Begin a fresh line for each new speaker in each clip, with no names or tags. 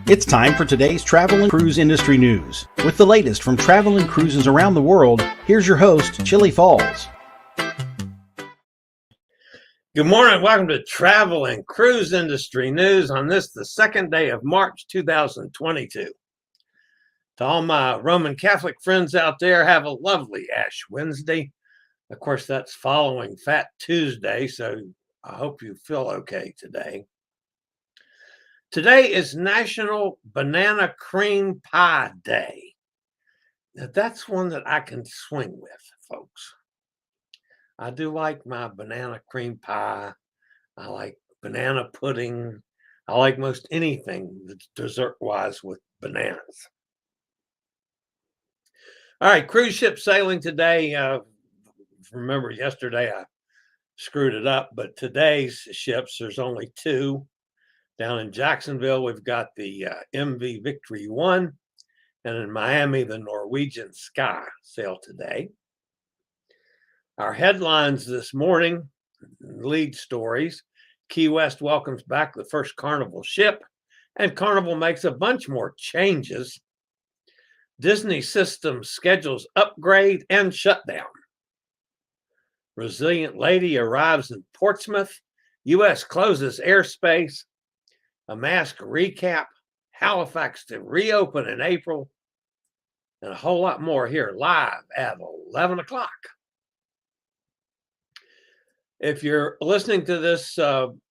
It's time for today's travel and cruise industry news. With the latest from travel and cruises around the world, here's your host, Chillie Falls.
Good morning. Welcome to Travel and Cruise Industry News on this, the second day of March 2022. To all my Roman Catholic friends out there, have a lovely Ash Wednesday. Of course, that's following Fat Tuesday, so I hope you feel okay today. Today is National Banana Cream Pie Day. Now, that's one that I can swing with, folks. I do like my banana cream pie. I like banana pudding. I like most anything that's dessert-wise with bananas. All right, cruise ship sailing today. Remember yesterday I screwed it up, but today's ships, there's only two. Down in Jacksonville, we've got the MV Victory I, and in Miami, the Norwegian Sky sail today. Our headlines this morning, lead stories: Key West welcomes back the first Carnival ship, and Carnival makes a bunch more changes. Disney systems schedules upgrade and shutdown. Resilient lady arrives in Portsmouth. U.S. closes airspace. A mask recap. Halifax to reopen in April. And a whole lot more here live at 11 o'clock. If you're listening to this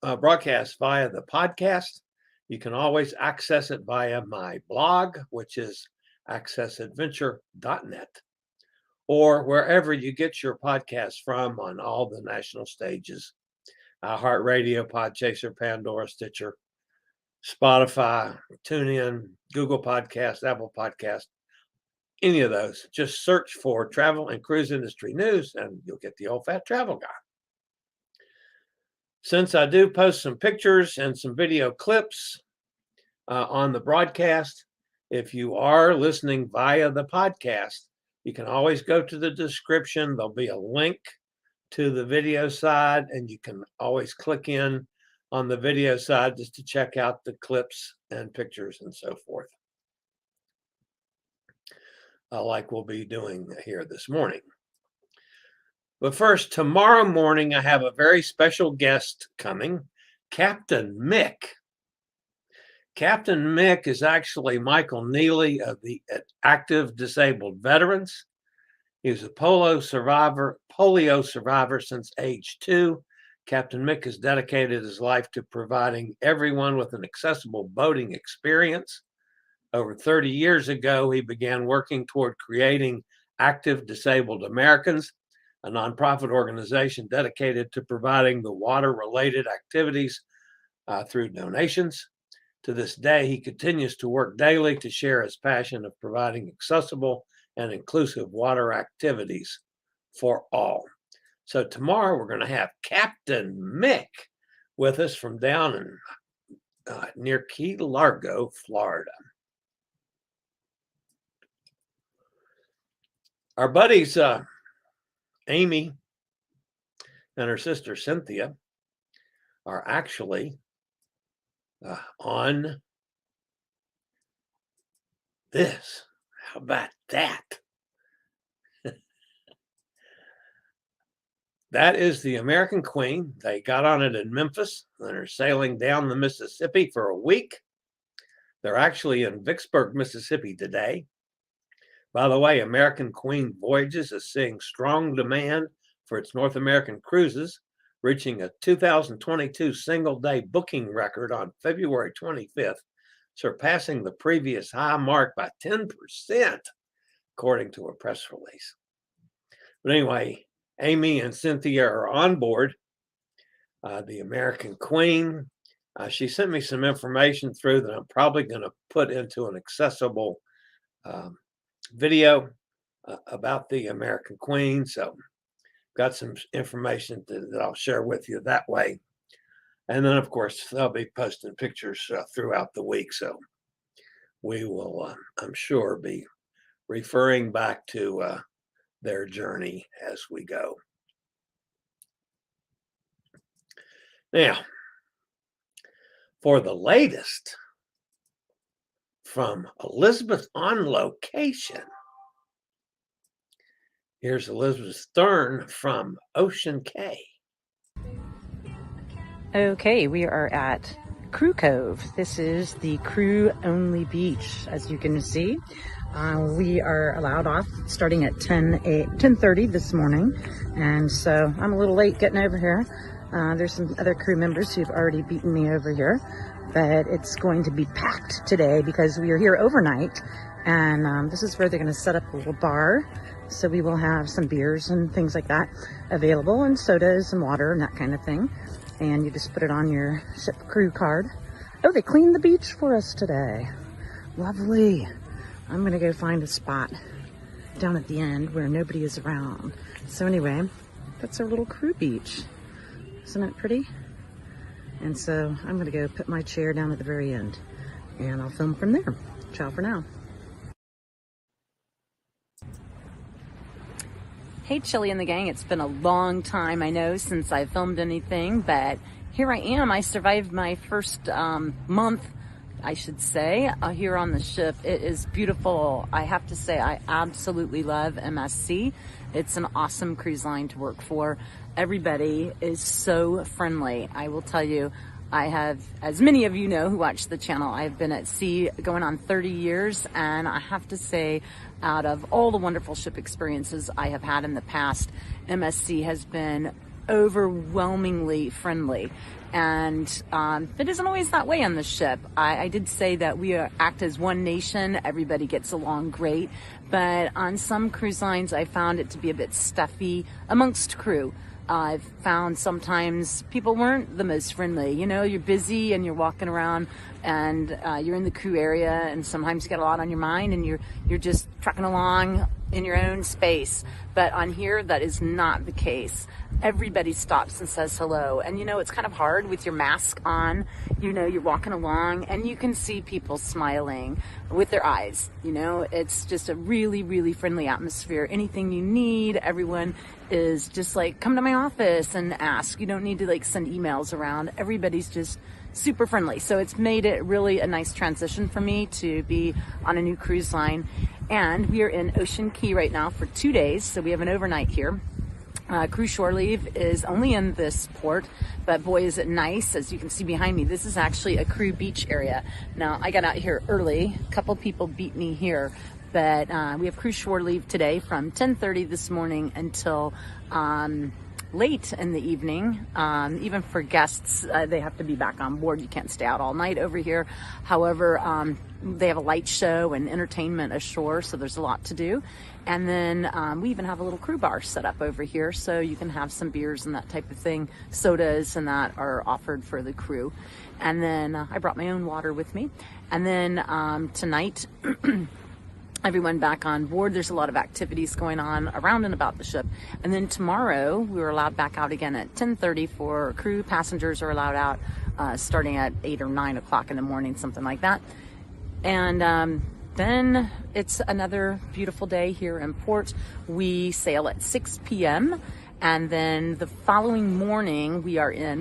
broadcast via the podcast, you can always access it via my blog, which is accessadventure.net, or wherever you get your podcasts from on all the national stages: iHeartRadio, Podchaser, Pandora, Stitcher, Spotify, TuneIn, Google Podcast, Apple Podcast, any of those. Just search for Travel and Cruise Industry News and you'll get the old fat travel guy. Since I do post some pictures and some video clips on the broadcast, if you are listening via the podcast, you can always go to the description. There'll be a link to the video side, and you can always click in on the video side just to check out the clips and pictures and so forth, like we'll be doing here this morning. But first, tomorrow morning, I have a very special guest coming, Captain Mick. Captain Mick is actually Michael Neely of the Active Disabled Veterans. He was a polio survivor since age 2. Captain Mick has dedicated his life to providing everyone with an accessible boating experience. Over 30 years ago, he began working toward creating Active Disabled Americans, a nonprofit organization dedicated to providing the water-related activities through donations. To this day, he continues to work daily to share his passion of providing accessible and inclusive water activities for all. So tomorrow we're going to have Captain Mick with us from down in near Key Largo, Florida. Our buddies Amy and her sister Cynthia are actually on this. How about that? That is the American Queen. They got on it in Memphis and are sailing down the Mississippi for a week. They're actually in Vicksburg, Mississippi today. By the way, American Queen Voyages is seeing strong demand for its North American cruises, reaching a 2022 single-day booking record on February 25th, surpassing the previous high mark by 10%, according to a press release. But anyway, Amy and Cynthia are on board the American Queen. She sent me some information through that I'm probably going to put into an accessible video about the American Queen. So got some information that I'll share with you that way. And then, of course, they'll be posting pictures throughout the week. So we will, I'm sure, be referring back to their journey as we go. Now, for the latest from Elizabeth on location. Here's Elizabeth Stern from Ocean Cay.
Okay, we are at Crew Cove. This is the crew-only beach, as you can see. We are allowed off starting at 10:30 this morning, and so I'm a little late getting over here. There's some other crew members who've already beaten me over here, but it's going to be packed today because we are here overnight, and this is where they're going to set up a little bar. So we will have some beers and things like that available, and sodas and water and that kind of thing. And you just put it on your ship crew card. Oh, they cleaned the beach for us today. Lovely. I'm gonna go find a spot down at the end where nobody is around. So anyway, that's our little crew beach. Isn't it pretty? And so I'm gonna go put my chair down at the very end and I'll film from there. Ciao for now. Hey, Chillie and the gang. It's been a long time, I know, since I filmed anything, but here I am. I survived my first month, I should say, here on the ship. It is beautiful. I have to say, I absolutely love MSC. It's an awesome cruise line to work for. Everybody is so friendly. I will tell you, I have, as many of you know who watch the channel, I've been at sea going on 30 years, and I have to say, out of all the wonderful ship experiences I have had in the past, MSC has been overwhelmingly friendly. And it isn't always that way on the ship. I did say that we act as one nation, everybody gets along great, but on some cruise lines I found it to be a bit stuffy amongst crew. I've found sometimes people weren't the most friendly. You know, you're busy and you're walking around and you're in the crew area, and sometimes you got a lot on your mind and you're just trucking along in your own space. But on here, that is not the case. Everybody stops and says hello. And you know, it's kind of hard with your mask on. You know, you're walking along and you can see people smiling with their eyes. You know, it's just a really, really friendly atmosphere. Anything you need, everyone is just like, come to my office and ask. You don't need to like send emails around. Everybody's just super friendly. So it's made it really a nice transition for me to be on a new cruise line. And we are in Ocean Cay right now for 2 days. So we have an overnight here. Crew shore leave is only in this port, but boy is it nice. As you can see behind me, this is actually a crew beach area. Now I got out here early, a couple people beat me here, but we have crew shore leave today from 10:30 this morning until late in the evening. Even for guests, they have to be back on board. You can't stay out all night over here. However, they have a light show and entertainment ashore, so there's a lot to do. And then we even have a little crew bar set up over here, so you can have some beers and that type of thing. Sodas and that are offered for the crew. And then I brought my own water with me. And then tonight, everyone back on board. There's a lot of activities going on around and about the ship. And then tomorrow, we were allowed back out again at 10:30 for crew. Passengers are allowed out starting at 8 or 9 o'clock in the morning, something like that. And then it's another beautiful day here in port. We sail at 6 p.m. And then the following morning,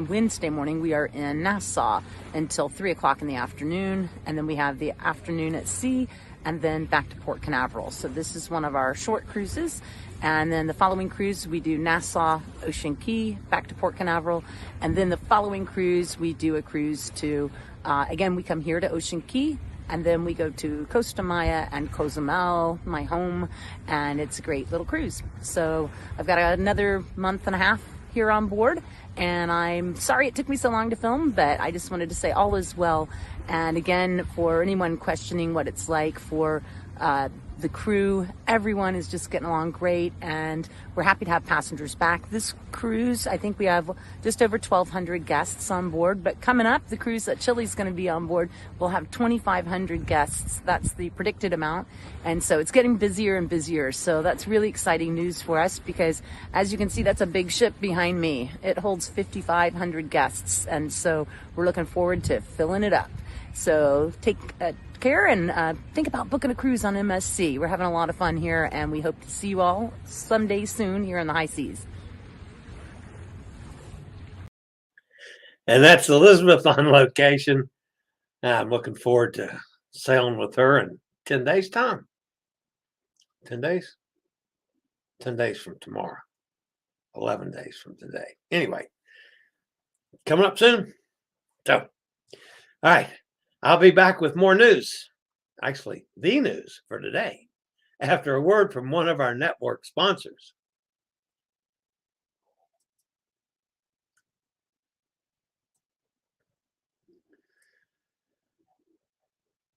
Wednesday morning, we are in Nassau until 3 o'clock in the afternoon. And then we have the afternoon at sea and then back to Port Canaveral. So this is one of our short cruises. And then the following cruise, we do Nassau, Ocean Cay, back to Port Canaveral. And then the following cruise, we do a cruise to, again, we come here to Ocean Cay, and then we go to Costa Maya and Cozumel, my home, and it's a great little cruise. So I've got another month and a half here on board, and I'm sorry it took me so long to film, but I just wanted to say all is well. And again, for anyone questioning what it's like for the crew, everyone is just getting along great, and we're happy to have passengers back. This cruise, I think we have just over 1,200 guests on board, but coming up, the cruise that Chillie's going to be on board will have 2,500 guests. That's the predicted amount, and so it's getting busier and busier. So that's really exciting news for us, because as you can see, that's a big ship behind me. It holds 5,500 guests, and so we're looking forward to filling it up. So take care and think about booking a cruise on MSC. We're having a lot of fun here, and we hope to see you all someday soon here in the high seas.
And that's Elizabeth on location. I'm looking forward to sailing with her in 10 days' time. 10 days? 10 days from tomorrow. 11 days from today. Anyway, coming up soon. So, all right. I'll be back with more news. Actually, the news for today, after a word from one of our network sponsors.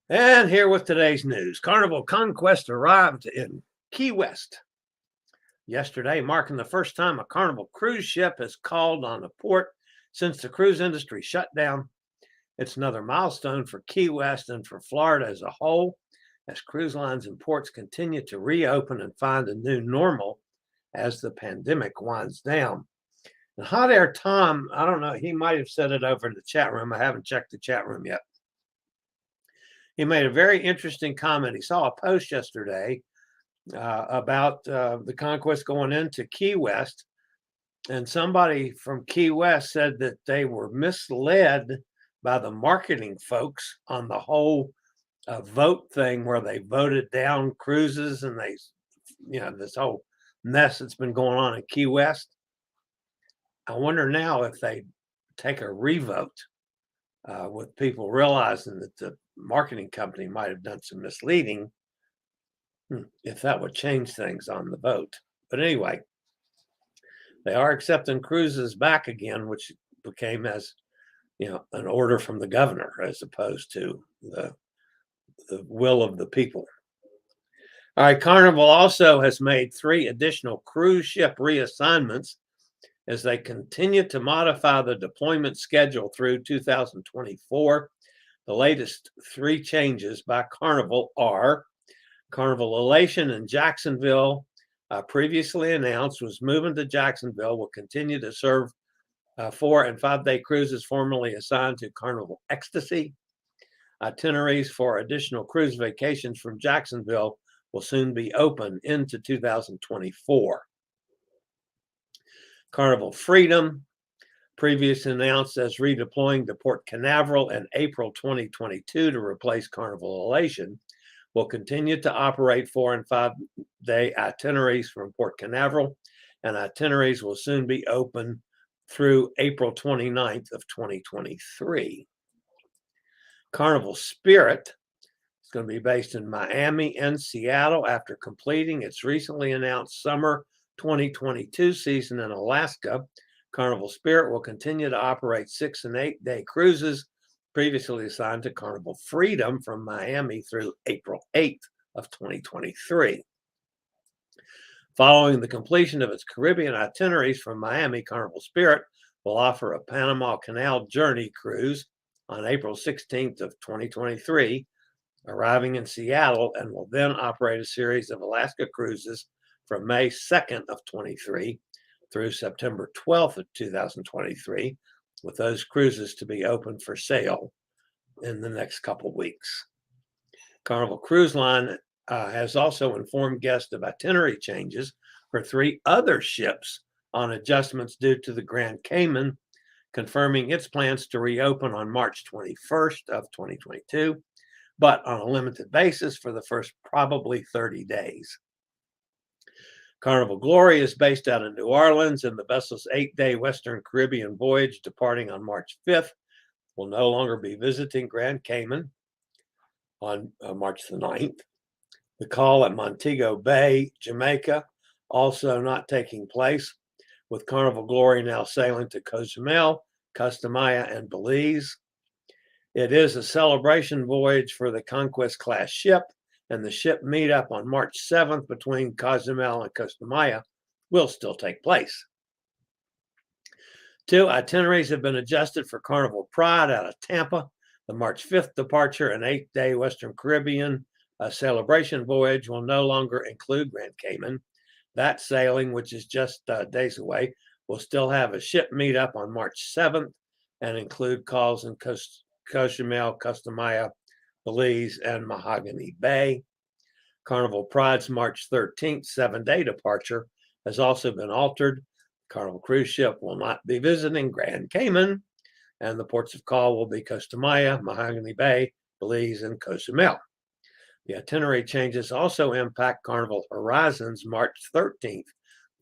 And here with today's news. Carnival Conquest arrived in Key West yesterday, marking the first time a Carnival cruise ship has called on a port since the cruise industry shut down. It's another milestone for Key West and for Florida as a whole, as cruise lines and ports continue to reopen and find a new normal as the pandemic winds down. And Hot Air Tom, I don't know, he might have said it over in the chat room. I haven't checked the chat room yet. He made a very interesting comment. He saw a post yesterday about the Conquest going into Key West, and somebody from Key West said that they were misled by the marketing folks on the whole vote thing where they voted down cruises and they, this whole mess that's been going on in Key West. I wonder now if they take a revote with people realizing that the marketing company might have done some misleading, if that would change things on the vote. But anyway, they are accepting cruises back again, which became as, an order from the governor as opposed to the will of the people. All right, Carnival also has made 3 additional cruise ship reassignments as they continue to modify the deployment schedule through 2024. The latest 3 changes by Carnival are Carnival Elation in Jacksonville, previously announced, was moving to Jacksonville, will continue to serve 4- and 5-day cruises formerly assigned to Carnival Ecstasy. Itineraries for additional cruise vacations from Jacksonville will soon be open into 2024. Carnival Freedom, previously announced as redeploying to Port Canaveral in April 2022 to replace Carnival Elation, will continue to operate 4- and 5-day itineraries from Port Canaveral, and itineraries will soon be open through April 29th of 2023. Carnival Spirit is going to be based in Miami and Seattle after completing its recently announced summer 2022 season in Alaska. Carnival Spirit will continue to operate 6- and 8-day cruises previously assigned to Carnival Freedom from Miami through April 8th of 2023. Following the completion of its Caribbean itineraries from Miami, Carnival Spirit will offer a Panama Canal journey cruise on April 16th of 2023, arriving in Seattle, and will then operate a series of Alaska cruises from May 2nd of 23 through September 12th of 2023, with those cruises to be open for sale in the next couple weeks. Carnival Cruise Line has also informed guests of itinerary changes for 3 other ships on adjustments due to the Grand Cayman, confirming its plans to reopen on March 21st of 2022, but on a limited basis for the first probably 30 days. Carnival Glory is based out of New Orleans, and the vessel's 8-day Western Caribbean voyage departing on March 5th will no longer be visiting Grand Cayman on March the 9th. The call at Montego Bay, Jamaica, also not taking place, with Carnival Glory now sailing to Cozumel, Costa Maya, and Belize. It is a celebration voyage for the Conquest class ship, and the ship meetup on March 7th between Cozumel and Costa Maya will still take place. 2 itineraries have been adjusted for Carnival Pride out of Tampa. The March 5th departure, an 8-day Western Caribbean celebration voyage, will no longer include Grand Cayman. That sailing, which is just days away, will still have a ship meetup on March 7th and include calls in Cozumel, Costa Maya, Belize, and Mahogany Bay. Carnival Pride's March 13th 7-day departure has also been altered. Carnival cruise ship will not be visiting Grand Cayman, and the ports of call will be Costa Maya, Mahogany Bay, Belize, and Cozumel. The itinerary changes also impact Carnival Horizon's March 13th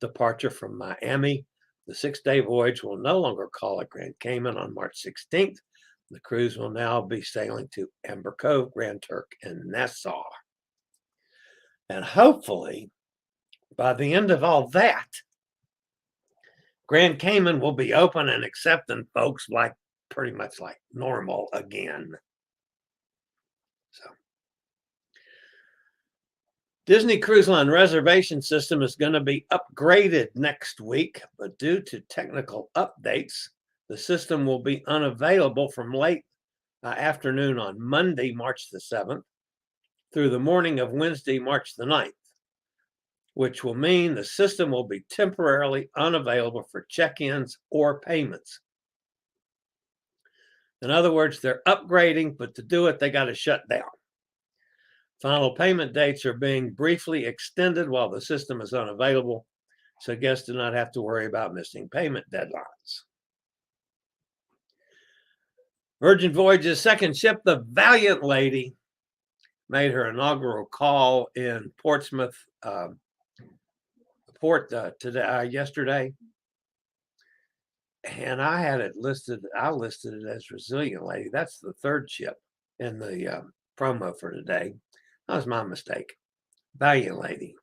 departure from Miami. The 6-day voyage will no longer call at Grand Cayman on March 16th. The cruise will now be sailing to Amber Cove, Grand Turk, and Nassau. And hopefully, by the end of all that, Grand Cayman will be open and accepting folks like pretty much like normal again. So, Disney Cruise Line reservation system is going to be upgraded next week, but due to technical updates, the system will be unavailable from late afternoon on Monday, March the 7th, through the morning of Wednesday, March the 9th, which will mean the system will be temporarily unavailable for check-ins or payments. In other words, they're upgrading, but to do it, they got to shut down. Final payment dates are being briefly extended while the system is unavailable, so guests do not have to worry about missing payment deadlines. Virgin Voyages' second ship, the Valiant Lady, made her inaugural call in Portsmouth port yesterday, and I had it listed. I listed it as Resilient Lady. That's the third ship in the promo for today. That was my mistake. Valiant Lady.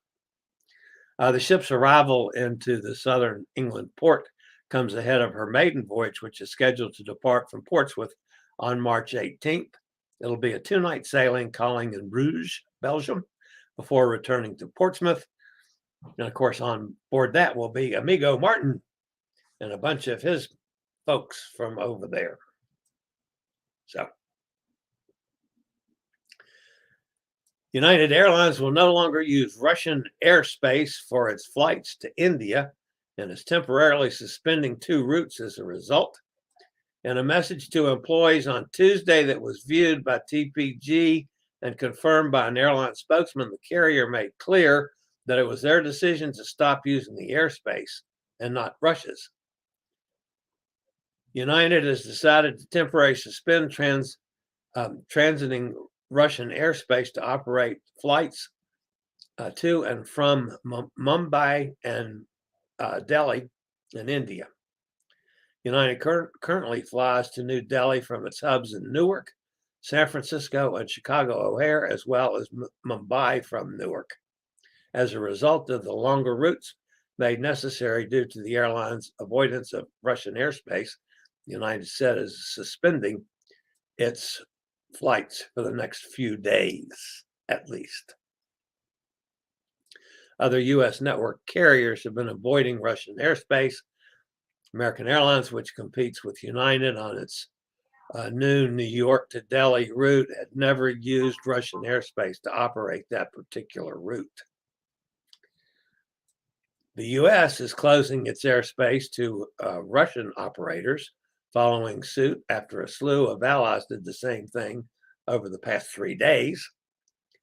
The ship's arrival into the southern England port comes ahead of her maiden voyage, which is scheduled to depart from Portsmouth on March 18th. It'll be a 2-night sailing, calling in Bruges, Belgium, before returning to Portsmouth. And of course, on board that will be Amigo Martin and a bunch of his folks from over there. So, United Airlines will no longer use Russian airspace for its flights to India and is temporarily suspending 2 routes as a result. In a message to employees on Tuesday that was viewed by TPG and confirmed by an airline spokesman, the carrier made clear that it was their decision to stop using the airspace and not Russia's. United has decided to temporarily suspend transiting Russian airspace to operate flights to and from Mumbai and Delhi in India. United currently flies to New Delhi from its hubs in Newark, San Francisco, and Chicago O'Hare, as well as Mumbai from Newark. As a result of the longer routes made necessary due to the airline's avoidance of Russian airspace, United said is suspending its flights for the next few days, at least. Other U.S. network carriers have been avoiding Russian airspace. American Airlines, which competes with United on its new New York to Delhi route, had never used Russian airspace to operate that particular route. The U.S. is closing its airspace to Russian operators, following suit after a slew of allies did the same thing over the past 3 days.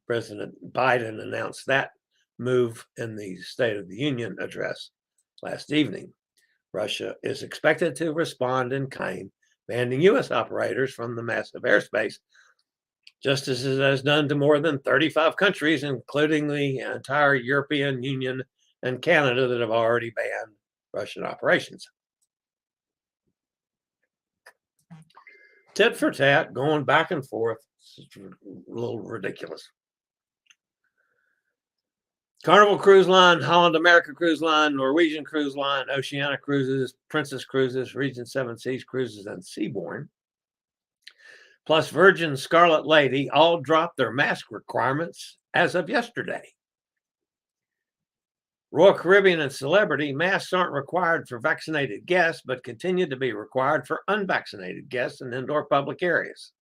President Biden announced that move in the State of the Union address last evening. Russia is expected to respond in kind, banning U.S. operators from the massive airspace, just as it has done to more than 35 countries, including the entire European Union and Canada, that have already banned Russian operations. Tit for tat, going back and forth. It's a little ridiculous. Carnival Cruise Line, Holland America Cruise Line, Norwegian Cruise Line, Oceania Cruises, Princess Cruises, Regent Seven Seas Cruises, and Seabourn, plus Virgin Scarlet Lady, all dropped their mask requirements as of yesterday. Royal Caribbean and Celebrity, masks aren't required for vaccinated guests, but continue to be required for unvaccinated guests in indoor public areas.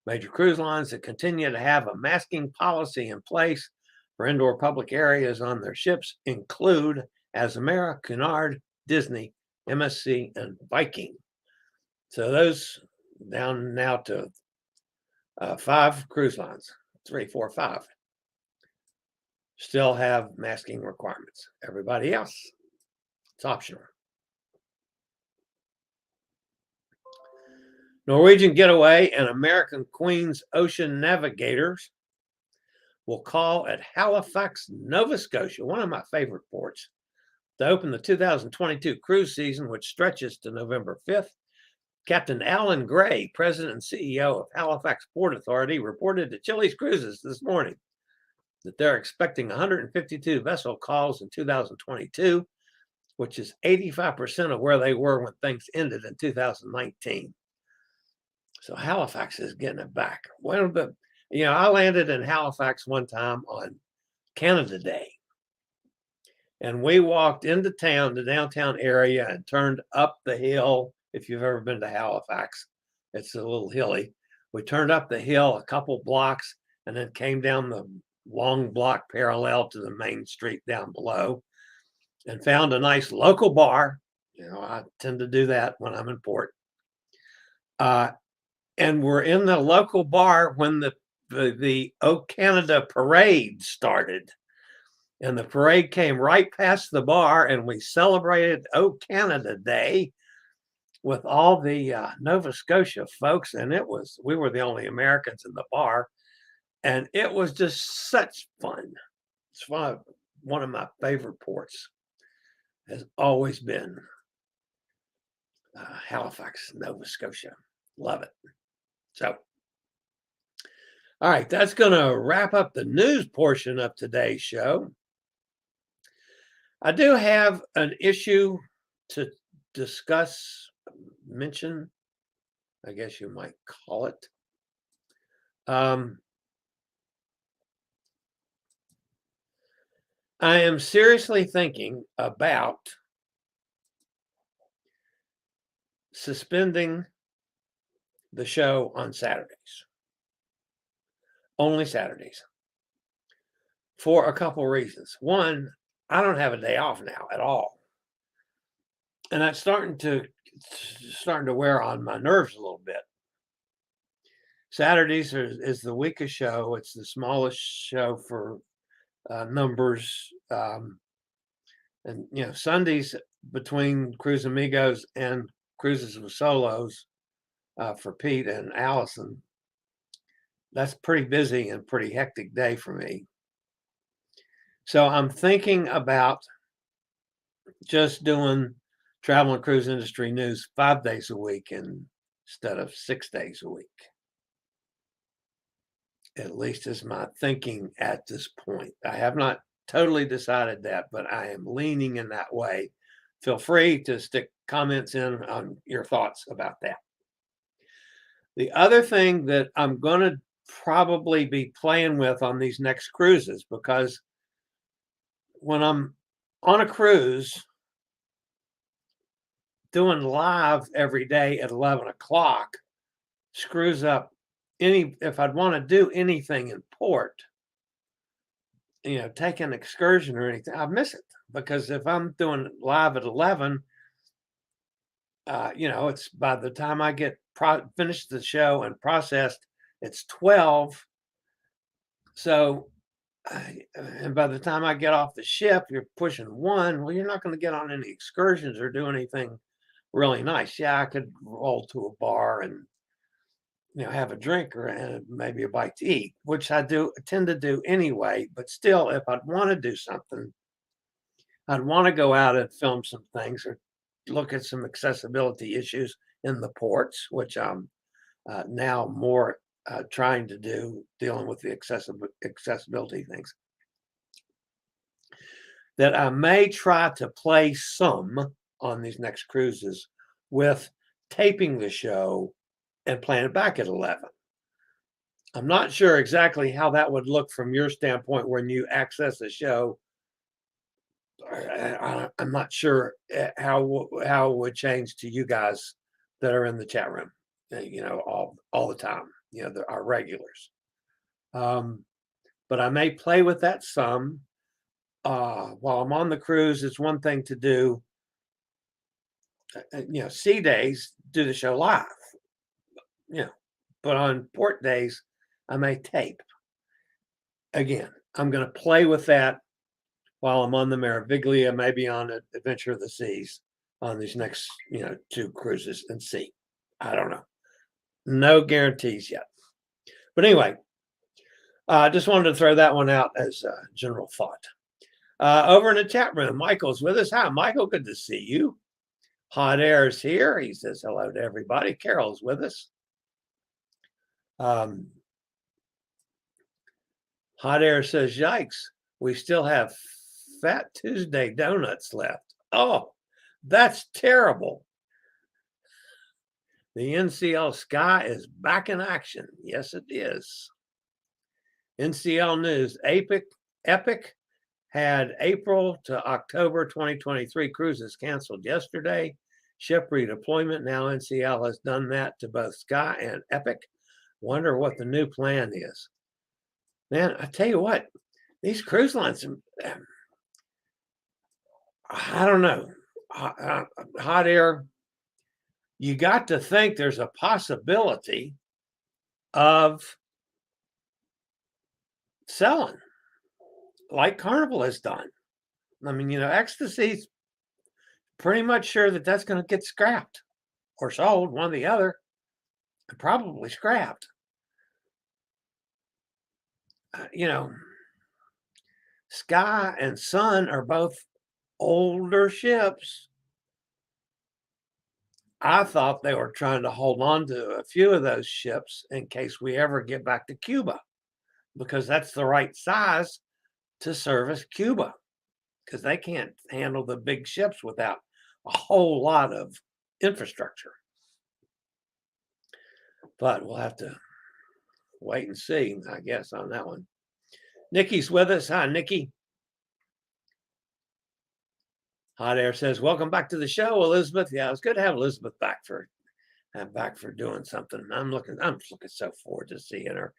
Major cruise lines that continue to have a masking policy in place for indoor public areas on their ships include Azamara, Cunard, Disney, MSC, and Viking. So those down now to 5 cruise lines, 3, 4, 5, still have masking requirements. Everybody else, it's optional. Norwegian Getaway and American Queen's Ocean Navigators will call at Halifax, Nova Scotia, one of my favorite ports, to open the 2022 cruise season, which stretches to November 5th. Captain Alan Gray, President and CEO of Halifax Port Authority, reported to Chillie's Cruises this morning that they're expecting 152 vessel calls in 2022, which is 85% of where they were when things ended in 2019. So Halifax is getting it back. I landed in Halifax one time on Canada Day. And we walked into town, the downtown area, and turned up the hill. If you've ever been to Halifax, it's a little hilly. We turned up the hill a couple blocks and then came down the long block parallel to the main street down below and found a nice local bar. I tend to do that when I'm in port. And we're in the local bar when the O Canada parade started. And the parade came right past the bar, and we celebrated O Canada Day with all the Nova Scotia folks. And we were the only Americans in the bar. And it was just such fun. It's one of my favorite ports. Has always been Halifax, Nova Scotia. Love it. So, all right, that's going to wrap up the news portion of today's show. I do have an issue to mention, I guess you might call it. I am seriously thinking about suspending the show on Saturdays. Only Saturdays. For a couple reasons. One, I don't have a day off now at all. And that's starting to wear on my nerves a little bit. Saturdays is the weakest show. It's the smallest show for numbers. And Sundays between Cruise Amigos and Cruises with Solos for Pete and Allison, that's pretty busy and pretty hectic day for me. So I'm thinking about just doing travel and cruise industry news 5 days a week instead of 6 days a week. At least is my thinking at this point. I have not totally decided that, but I am leaning in that way. Feel free to stick comments in on your thoughts about that. The other thing that I'm going to probably be playing with on these next cruises, because when I'm on a cruise doing live every day at 11 o'clock screws up if I'd want to do anything in port, take an excursion or anything, I miss it. Because if I'm doing live at 11, it's by the time I get finished the show and processed, it's 12. So, and by the time I get off the ship, you're pushing 1. Well, you're not going to get on any excursions or do anything really nice. Yeah, I could roll to a bar and have a drink and maybe a bite to eat, which I tend to do anyway. But still, if I'd want to do something, I'd want to go out and film some things or look at some accessibility issues in the ports, which I'm now more trying to do, dealing with the accessibility things. That I may try to play some on these next cruises with taping the show and playing it back at 11. I'm not sure exactly how that would look from your standpoint when you access the show. I'm not sure how it would change to you guys that are in the chat room, all the time, our regulars. But I may play with that some. While I'm on the cruise, it's one thing to do, sea days, do the show live, but on port days, I may tape. Again, I'm going to play with that while I'm on the Meraviglia, maybe on Adventure of the Seas on these next, 2 cruises and see. I don't know. No guarantees yet. But anyway, I just wanted to throw that one out as a general thought. Over in the chat room, Michael's with us. Hi, Michael. Good to see you. Hot Air is here. He says hello to everybody. Carol's with us. Hot Air says, yikes, we still have Fat Tuesday donuts left. Oh, that's terrible. The NCL Sky is back in action. Yes, it is. NCL News, Epic had April to October 2023 cruises canceled yesterday. Ship redeployment. Now NCL has done that to both Sky and Epic. Wonder what the new plan is. Man, I tell you what, these cruise lines, I don't know. Hot Air, you got to think there's a possibility of selling like Carnival has done. I mean, Ecstasy's pretty much sure that that's going to get scrapped or sold, one or the other, and probably scrapped. Sky and Sun are both older ships. I thought they were trying to hold on to a few of those ships in case we ever get back to Cuba, because that's the right size to service Cuba, because they can't handle the big ships without a whole lot of infrastructure. But we'll have to wait and see, I guess, on that one. Nikki's with us. Hi, Nikki. Hot Air says, welcome back to the show, Elizabeth. Yeah, it's good to have Elizabeth back for doing something. I'm looking so forward to seeing her.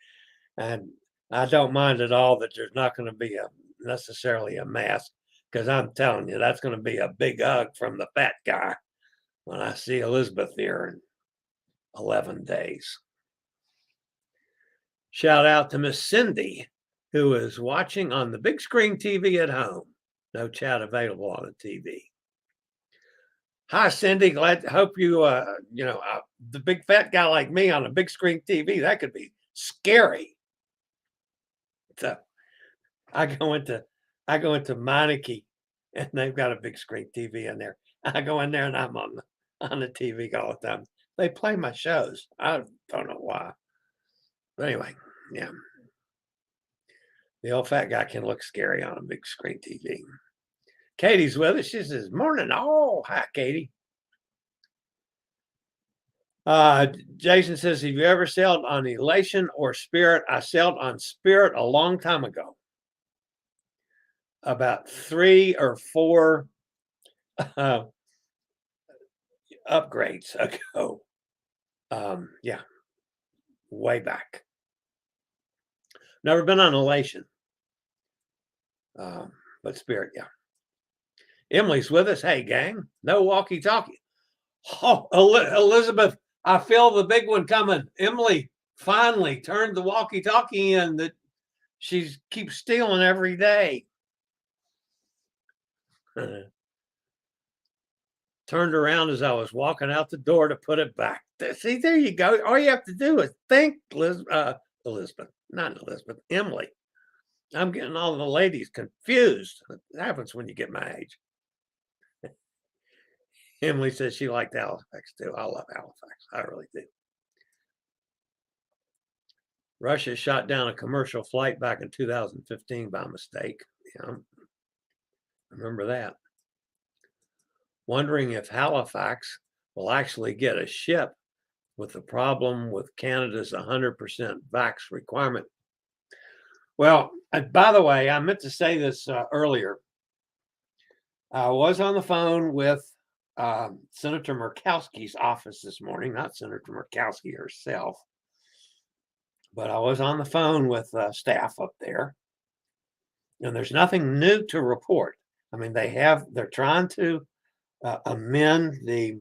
And I don't mind at all that there's not going to be necessarily a mask, because I'm telling you, that's going to be a big hug from the fat guy when I see Elizabeth here in 11 days. Shout out to Miss Cindy, who is watching on the big screen TV at home. No chat available on the TV. Hi, Cindy. Hope you, the big fat guy like me on a big screen TV, that could be scary. So I go into Meineke, and they've got a big screen TV in there. I go in there and I'm on the TV all the time. They play my shows. I don't know why. But anyway, yeah. The old fat guy can look scary on a big screen TV. Katie's with us. She says, morning. Oh, hi, Katie. Jason says, have you ever sailed on Elation or Spirit? I sailed on Spirit a long time ago. About 3 or 4 upgrades ago. Yeah, way back. Never been on Elation. But Spirit, yeah. Emily's with us. Hey, gang. No walkie-talkie. Oh, Elizabeth, I feel the big one coming. Emily finally turned the walkie-talkie in that she keeps stealing every day. Turned around as I was walking out the door to put it back. See, there you go. All you have to do is think, Emily. I'm getting all the ladies confused. It happens when you get my age. Emily says she liked Halifax too. I love Halifax. I really do. Russia shot down a commercial flight back in 2015 by mistake. Yeah, I remember that. Wondering if Halifax will actually get a ship with the problem with Canada's 100% vax requirement. Well, by the way, I meant to say this earlier. I was on the phone with Senator Murkowski's office this morning, not Senator Murkowski herself, but I was on the phone with staff up there, and there's nothing new to report. I mean, they're trying to amend the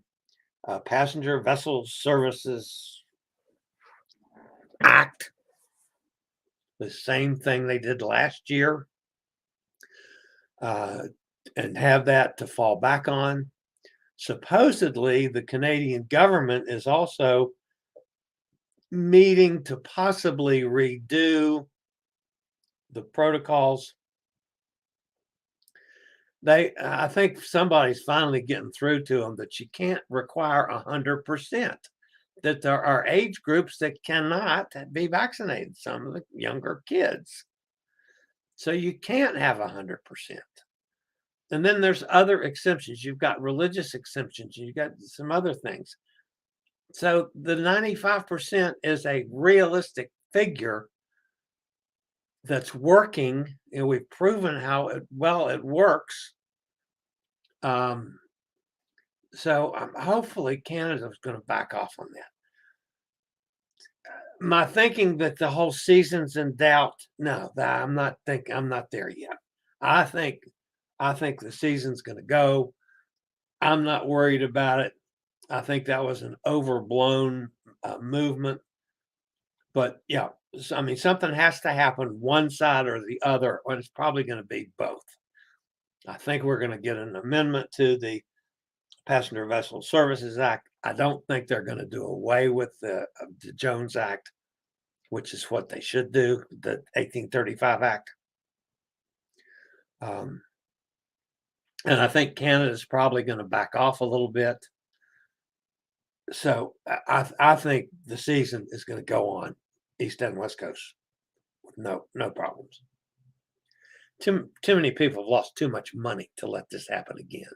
Passenger Vessel Services Act, the same thing they did last year, and have that to fall back on. Supposedly, the Canadian government is also meeting to possibly redo the protocols. I think somebody's finally getting through to them that you can't require 100%, that there are age groups that cannot be vaccinated, some of the younger kids. So you can't have 100%. And then there's other exemptions. You've got religious exemptions. You've got some other things. So the 95% is a realistic figure that's working, and we've proven how well it works. So hopefully Canada's going to back off on that. My thinking that the whole season's in doubt, no, I'm not there yet. I think the season's going to go. I'm not worried about it. I think that was an overblown movement. But yeah, I mean, something has to happen one side or the other, and it's probably going to be both. I think we're going to get an amendment to the Passenger Vessel Services Act. I don't think they're going to do away with the Jones Act, which is what they should do, the 1835 Act. And I think Canada's probably going to back off a little bit. So I think the season is going to go on East and West Coast with no problems. Too many people have lost too much money to let this happen again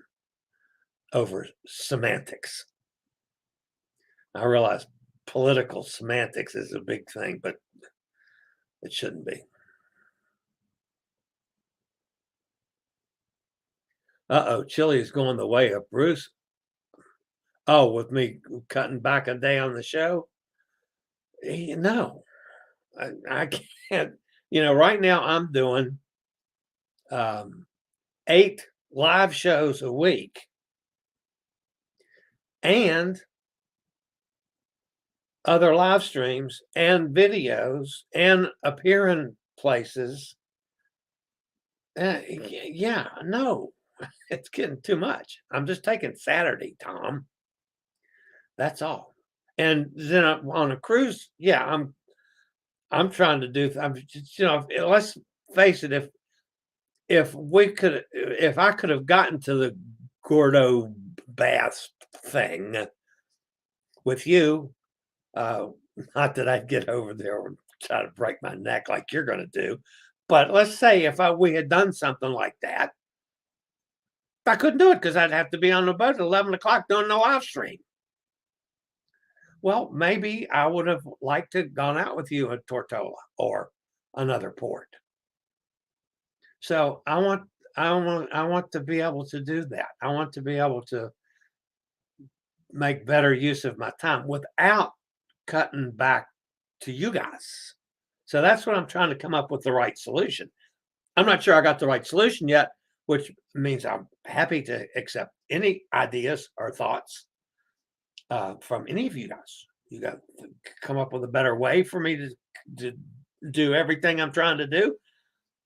over semantics. I realize political semantics is a big thing, but it shouldn't be. Chillie is going the way of Bruce. Oh, with me cutting back a day on the show? No, I can't. Right now I'm doing 8 live shows a week and other live streams and videos and appearing places. Yeah, no, it's getting too much. I'm just taking Saturday, Tom. That's all. And then on a cruise, yeah, I'm trying to do. Let's face it. If I could have gotten to the Gordo bath thing with you, not that I'd get over there and try to break my neck like you're going to do, but let's say if we had done something like that, I couldn't do it because I'd have to be on the boat at 11 o'clock doing the live stream. Well, maybe I would have liked to gone out with you at Tortola or another port. So I want to be able to do that. I want to be able to make better use of my time without cutting back to you guys. So that's what I'm trying to come up with, the right solution. I'm not sure I got the right solution yet, which means I'm happy to accept any ideas or thoughts from any of you guys. You got to come up with a better way for me to do everything I'm trying to do.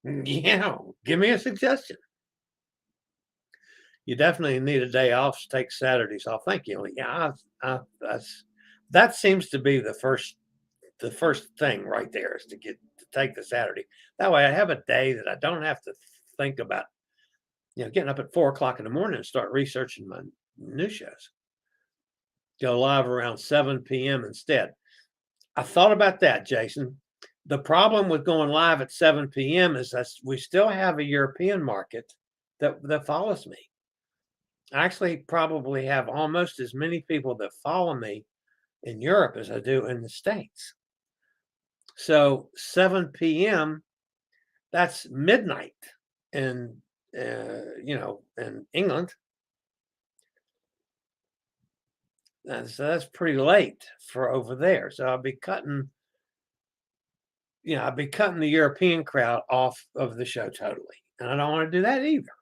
Yeah, give me a suggestion. You definitely need a day off. Take Saturdays off. Thank you. Yeah, that seems to be the first thing right there, is to take the Saturday. That way I have a day that I don't have to think about, getting up at 4 o'clock in the morning and start researching my new shows. Go live around 7 p.m. instead. I thought about that, Jason. The problem with going live at 7 p.m. is that we still have a European market that follows me. I actually probably have almost as many people that follow me in Europe as I do in the States. So 7 p.m., that's midnight in England. So that's pretty late for over there. So I'll be cutting the European crowd off of the show totally. And I don't want to do that either.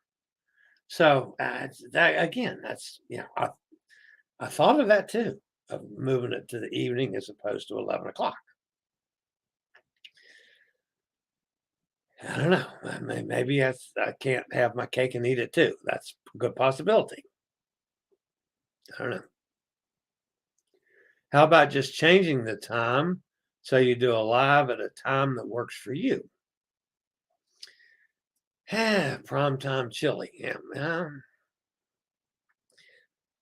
So that's, I thought of that too, of moving it to the evening as opposed to 11 o'clock. I don't know. Maybe I can't have my cake and eat it too. That's a good possibility. I don't know. How about just changing the time so you do a live at a time that works for you? Primetime Chillie. Yeah.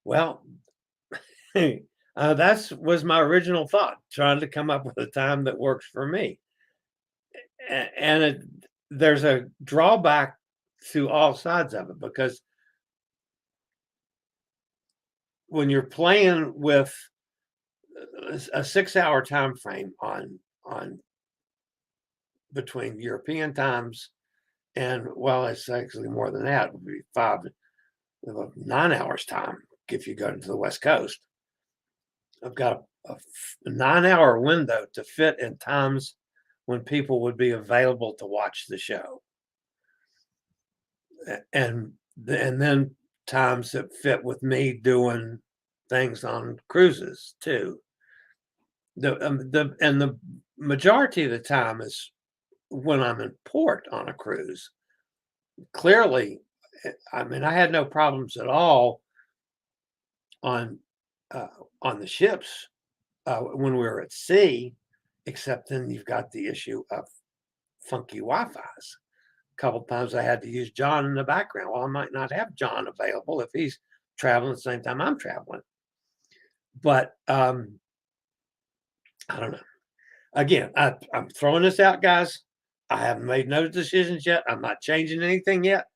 Well, that was my original thought, trying to come up with a time that works for me. And there's a drawback to all sides of it, because when you're playing with a 6-hour time frame on between European times, and well, it's actually more than that. It would be 9 hours time if you go to the West Coast. I've got a 9-hour window to fit in times when people would be available to watch the show, and then times that fit with me doing things on cruises too. The majority of the time is when I'm in port on a cruise. Clearly, I mean, I had no problems at all on the ships when we were at sea, except then you've got the issue of funky Wi-Fi's. A couple of times I had to use John in the background. Well, I might not have John available if he's traveling at the same time I'm traveling. But I don't know. Again, I'm throwing this out, guys. I haven't made no decisions yet. I'm not changing anything yet,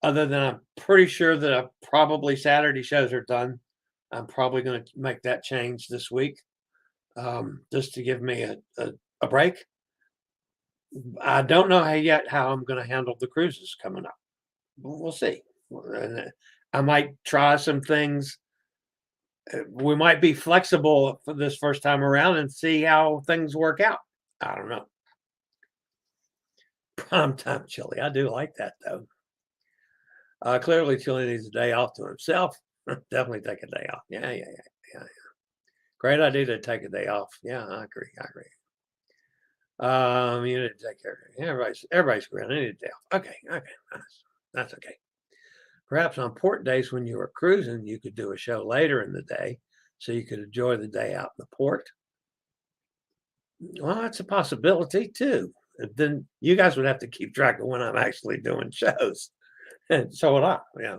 other than I'm pretty sure that probably Saturday shows are done. I'm probably going to make that change this week, just to give me a break. I don't know yet how I'm going to handle the cruises coming up. We'll see. And I might try some things. We might be flexible for this first time around and see how things work out. I don't know. Primetime Chillie. I do like that, though. Clearly, Chillie needs a day off to himself. Definitely take a day off. Yeah. Great idea to take a day off. Yeah, I agree. You need to take care of it. Everybody's agreeing. I need a day off. Okay. That's okay. Perhaps on port days when you were cruising, you could do a show later in the day so you could enjoy the day out in the port. Well, that's a possibility too. Then you guys would have to keep track of when I'm actually doing shows. And so would I. Yeah.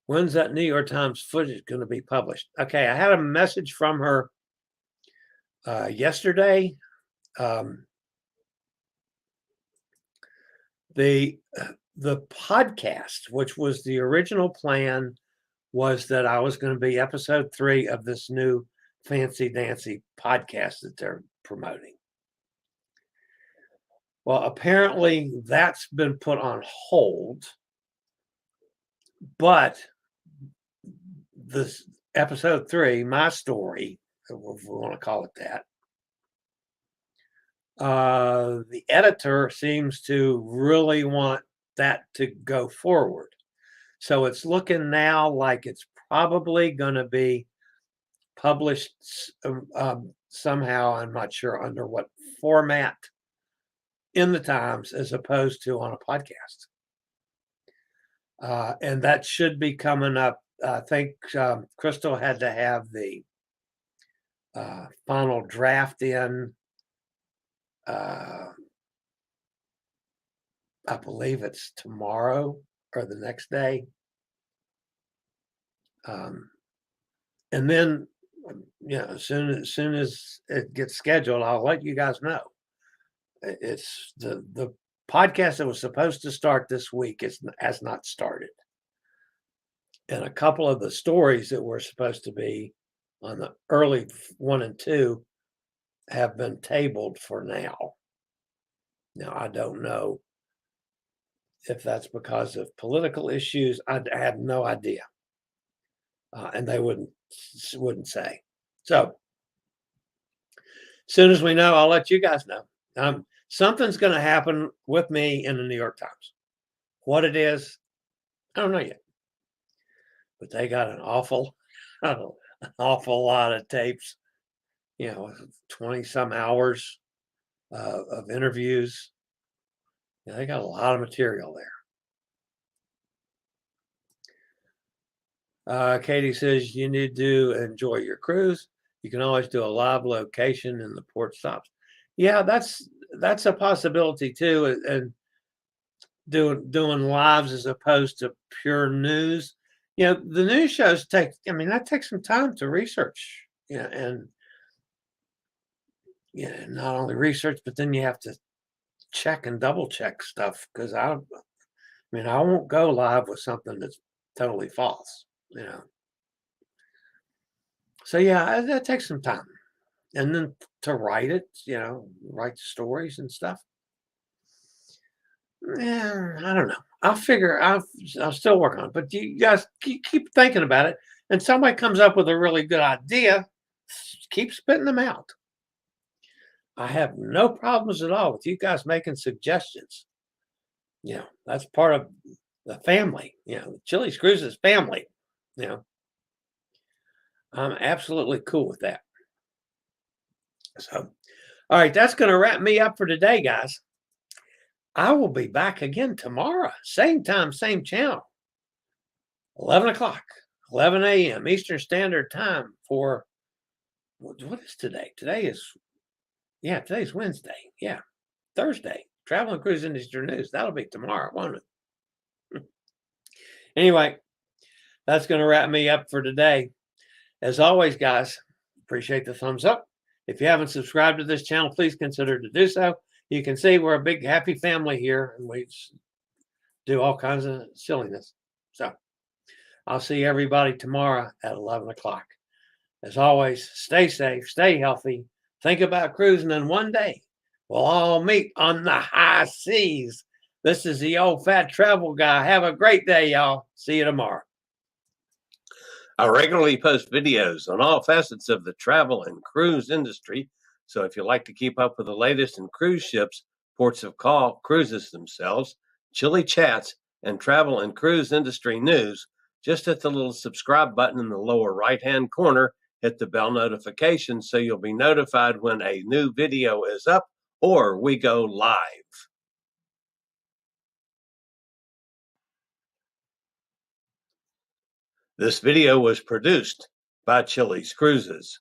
When's that New York Times footage going to be published? Okay, I had a message from her yesterday. The podcast, which was the original plan, was that I was going to be episode 3 of this new Fancy Dancy podcast that they're promoting. Well, apparently that's been put on hold, but this episode 3, my story, if we want to call it that, the editor seems to really want that to go forward. So it's looking now like it's probably going to be published somehow. I'm not sure under what format, in the Times as opposed to on a podcast. And that should be coming up. I think Crystal had to have the final draft in. I believe it's tomorrow or the next day. And then, as soon as it gets scheduled, I'll let you guys know. It's the podcast that was supposed to start this week has not started. And a couple of the stories that were supposed to be on the early 1 and 2 have been tabled for now. Now, I don't know if that's because of political issues. I have no idea. And they wouldn't say. So, as soon as we know, I'll let you guys know. Something's going to happen with me in the New York Times. What it is, I don't know yet. But they got an awful lot of tapes, 20 some hours of interviews. They got a lot of material Katie says you need to enjoy your cruise. You can always do a live location in the port stops. Yeah, that's a possibility too, and doing lives as opposed to pure news. The news shows that takes some time to research. And not only research, but then you have to check and double check stuff because I won't go live with something that's totally false. So yeah, that takes some time, and then to write it, write stories and stuff. Yeah, I don't know. I'll still work on it, but you guys keep thinking about it, and somebody comes up with a really good idea, keep spitting them out. I have no problems at all with you guys making suggestions. That's part of the family, Chillie Cruises family. I'm absolutely cool with that. So, all right, that's going to wrap me up for today, guys. I will be back again tomorrow, same time, same channel, 11 o'clock, 11 a.m. Eastern Standard Time for, what is today? Today's Wednesday. Yeah, Thursday. Travel and Cruise Industry News. That'll be tomorrow, won't it? Anyway, that's going to wrap me up for today. As always, guys, appreciate the thumbs up. If you haven't subscribed to this channel, please consider to do so. You can see we're a big, happy family here, and we do all kinds of silliness. So I'll see everybody tomorrow at 11 o'clock. As always, stay safe, stay healthy, think about cruising, and one day we'll all meet on the high seas. This is the old fat travel guy. Have a great day, y'all. See you tomorrow. I regularly post videos on all facets of the travel and cruise industry. So if you like to keep up with the latest in cruise ships, ports of call, cruises themselves, Chillie chats, and travel and cruise industry news, just hit the little subscribe button in the lower right-hand corner, hit the bell notification so you'll be notified when a new video is up or we go live. This video was produced by Chillie Cruises.